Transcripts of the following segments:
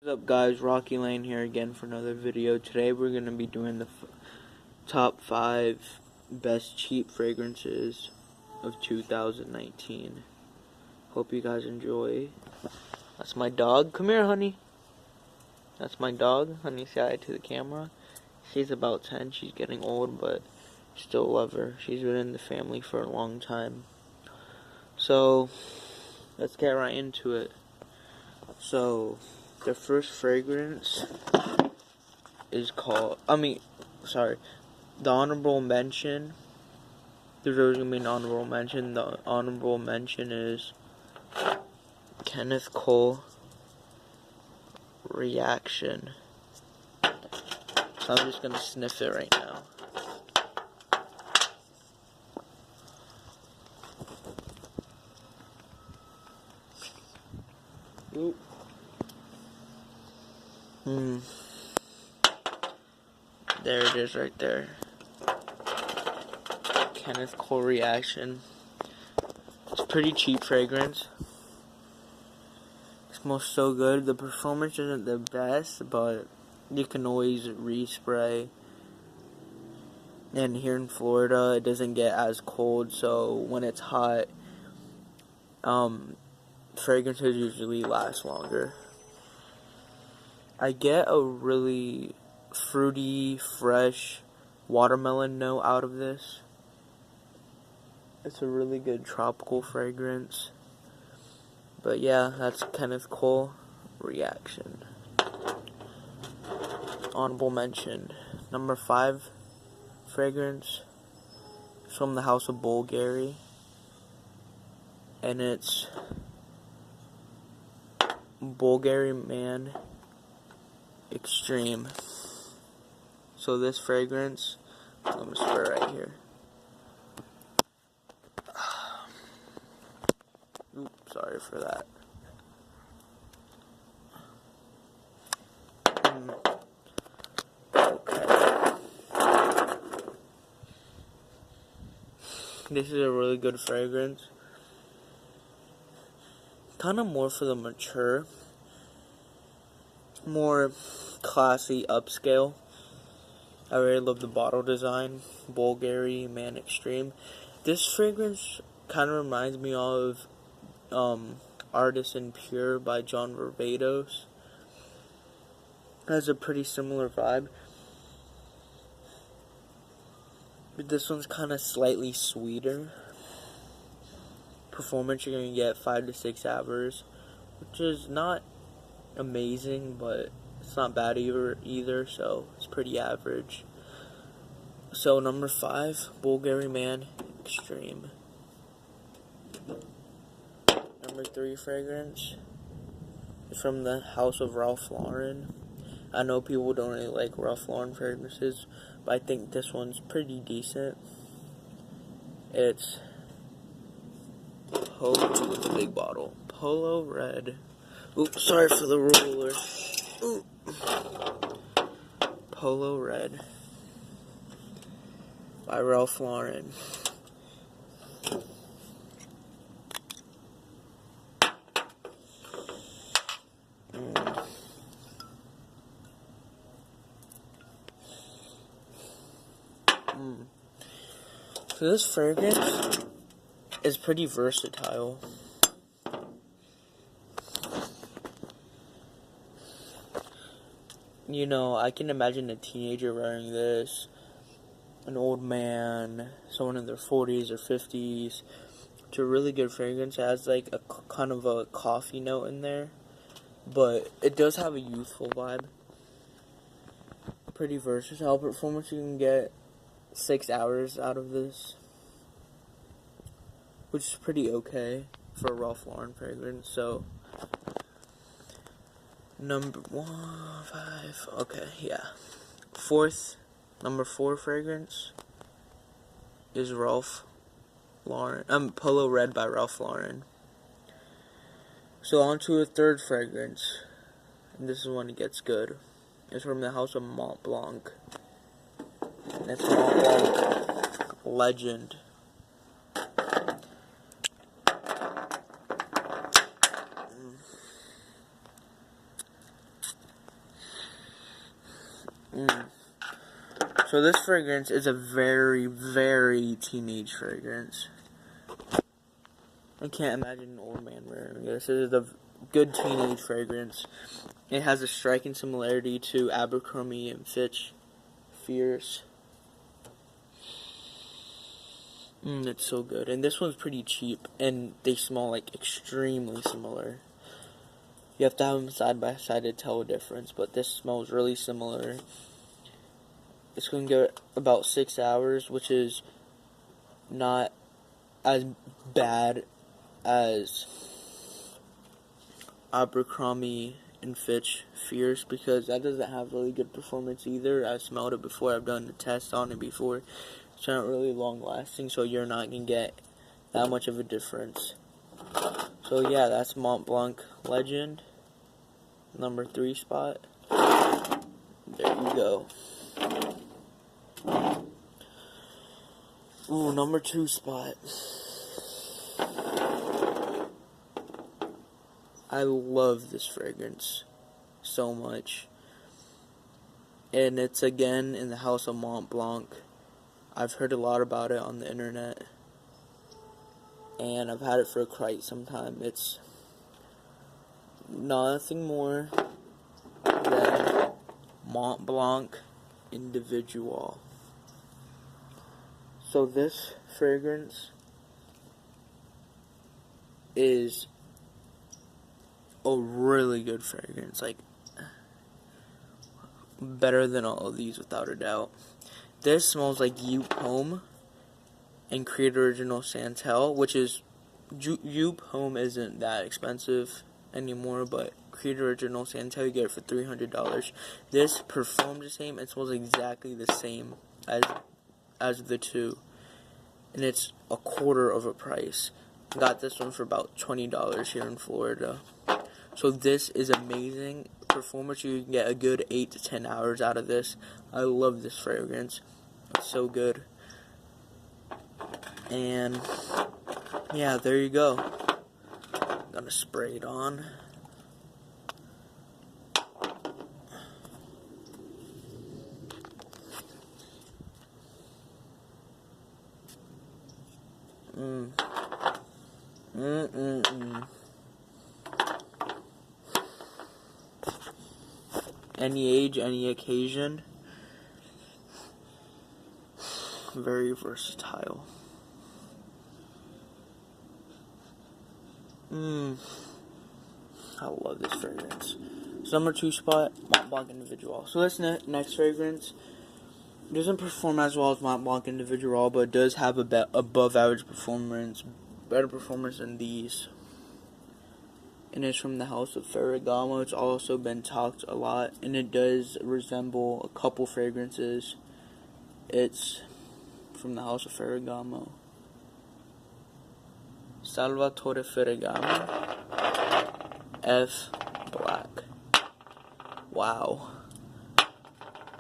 What's up guys, Rocky Lane here again for another video. Today we're going to be doing the top 5 best cheap fragrances of 2019. Hope you guys enjoy. That's my dog. Come here, honey. That's my dog. Honey, say hi to the camera. She's about 10. She's getting old, but still love her. She's been in the family for a long time. So, let's get right into it. So, the first fragrance is called, the honorable mention. There's always going to be an honorable mention. The honorable mention is Kenneth Cole Reaction. So I'm just going to sniff it right now. Oop. There it is right there. Kenneth Cole Reaction. It's a pretty cheap fragrance. It smells so good. The performance isn't the best, but you can always respray. And here in Florida, it doesn't get as cold, so when it's hot, fragrances usually last longer. I get a really fruity, fresh watermelon note out of this. It's a really good tropical fragrance. But yeah, that's Kenneth Cole Reaction. Honorable mention. Number 5 fragrance is from the House of Bulgari. And it's Bulgari Man Extreme. So this fragrance, I'm gonna swear right here. Oops, sorry for that. Okay. This is a really good fragrance. Kind of more for the mature, more classy, upscale. I really love the bottle design. Bulgari Man Extreme. This fragrance kind of reminds me of Artisan Pure by John Barbados. It has a pretty similar vibe. But this one's kind of slightly sweeter. Performance, you're going to get 5 to 6 hours, which is not amazing, but it's not bad either, so it's pretty average. So number 5, Bulgari Man Extreme. Number 3 fragrance is from the House of Ralph Lauren. I know people don't really like Ralph Lauren fragrances, but I think this one's pretty decent. It's Polo with a big bottle. Polo Red. Oops, sorry for the ruler. Ooh. Polo Red by Ralph Lauren. So this fragrance is pretty versatile. You know, I can imagine a teenager wearing this, an old man, someone in their 40s or 50s. It's a really good fragrance. It has like a kind of a coffee note in there, but it does have a youthful vibe. Pretty versatile performance. You can get 6 hours out of this, which is pretty okay for a Ralph Lauren fragrance. So number 5, okay, yeah. Number 4 fragrance is Ralph Lauren, Polo Red by Ralph Lauren. So on to a 3rd fragrance, and this is when it gets good. It's from the House of Mont Blanc. And it's Mont Blanc Legend. So this fragrance is a very, very teenage fragrance. I can't imagine an old man wearing this. This is a good teenage fragrance. It has a striking similarity to Abercrombie and Fitch Fierce. It's so good. And this one's pretty cheap, and they smell like extremely similar. You have to have them side by side to tell a difference, but this smells really similar. It's going to get about 6 hours, which is not as bad as Abercrombie and Fitch Fierce, because that doesn't have really good performance either. I've smelled it before. I've done the test on it before. It's not really long lasting, so you're not going to get that much of a difference. So yeah, that's Mont Blanc Legend, number 3 spot. There you go. Ooh, number 2 spot. I love this fragrance so much. And it's again in the house of Mont Blanc. I've heard a lot about it on the internet. And I've had it for quite some time. It's nothing more than Mont Blanc Individual. So this fragrance is a really good fragrance, like better than all of these without a doubt. This smells like Youp Home and Creed Original Santal, which is, Youp Home isn't that expensive anymore, but Creed Original Santal, you get it for $300. This performs the same and smells exactly the same as the two, and it's a quarter of a price. Got this one for about $20 here in Florida. So this is amazing performance. You can get a good 8 to 10 hours out of this. I love this fragrance. It's so good. And yeah, there you go. I'm gonna spray it on. Any age, any occasion. Very versatile. I love this fragrance. So number 2 spot, Mont Blanc Individual. So this next fragrance doesn't perform as well as Mont Blanc Individual, but it does have a above average performance, better performance than these. And it's from the house of Ferragamo. It's also been talked a lot, and it does resemble a couple fragrances. It's from the house of Ferragamo. Salvatore Ferragamo F Black. Wow.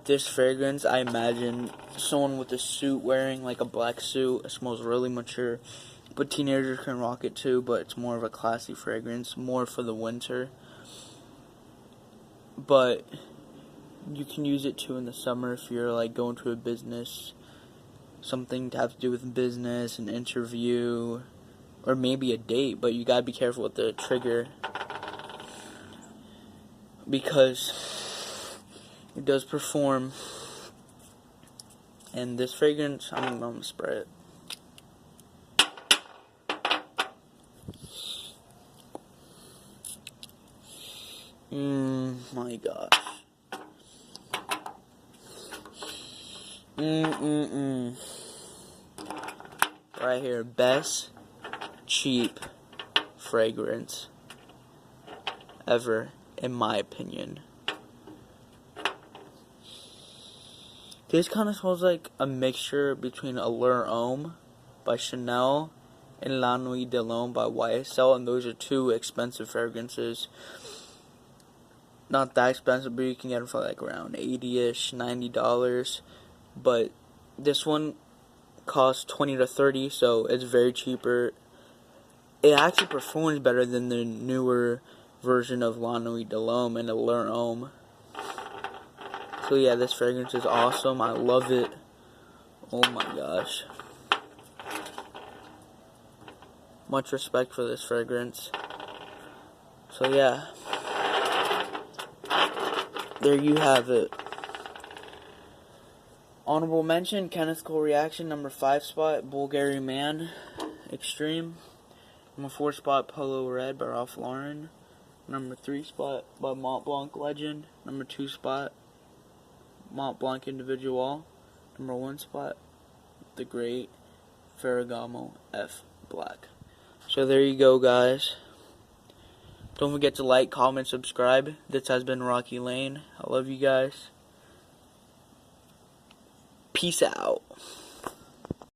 This fragrance, I imagine someone with a suit wearing like a black suit. It smells really mature. But teenagers can rock it too, but it's more of a classy fragrance, more for the winter. But you can use it too in the summer if you're like going to a business, something to have to do with business, an interview, or maybe a date, but you gotta be careful with the trigger, because it does perform. And this fragrance, I'm gonna spray it. My gosh. Right here, best cheap fragrance ever, in my opinion. This kind of smells like a mixture between Allure Homme by Chanel and La Nuit de l'Homme by YSL, and those are 2 expensive fragrances. Not that expensive, but you can get them for like around $80-ish, $90. But this one costs $20 to $30, so it's very cheaper. It actually performs better than the newer version of La Nuit de l'Homme and Allure Homme. So So yeah, this fragrance is awesome. I love it. Oh my gosh. Much respect for this fragrance. So yeah. There you have it. Honorable mention, Kenneth Cole Reaction, number 5 spot, Bulgarian Man, Extreme. Number 4 spot, Polo Red by Ralph Lauren. Number 3 spot by Mont Blanc Legend. Number 2 spot, Mont Blanc Individual. Number 1 spot, the Great Ferragamo F Black. So there you go, guys. Don't forget to like, comment, subscribe. This has been Rocky Lane. I love you guys. Peace out.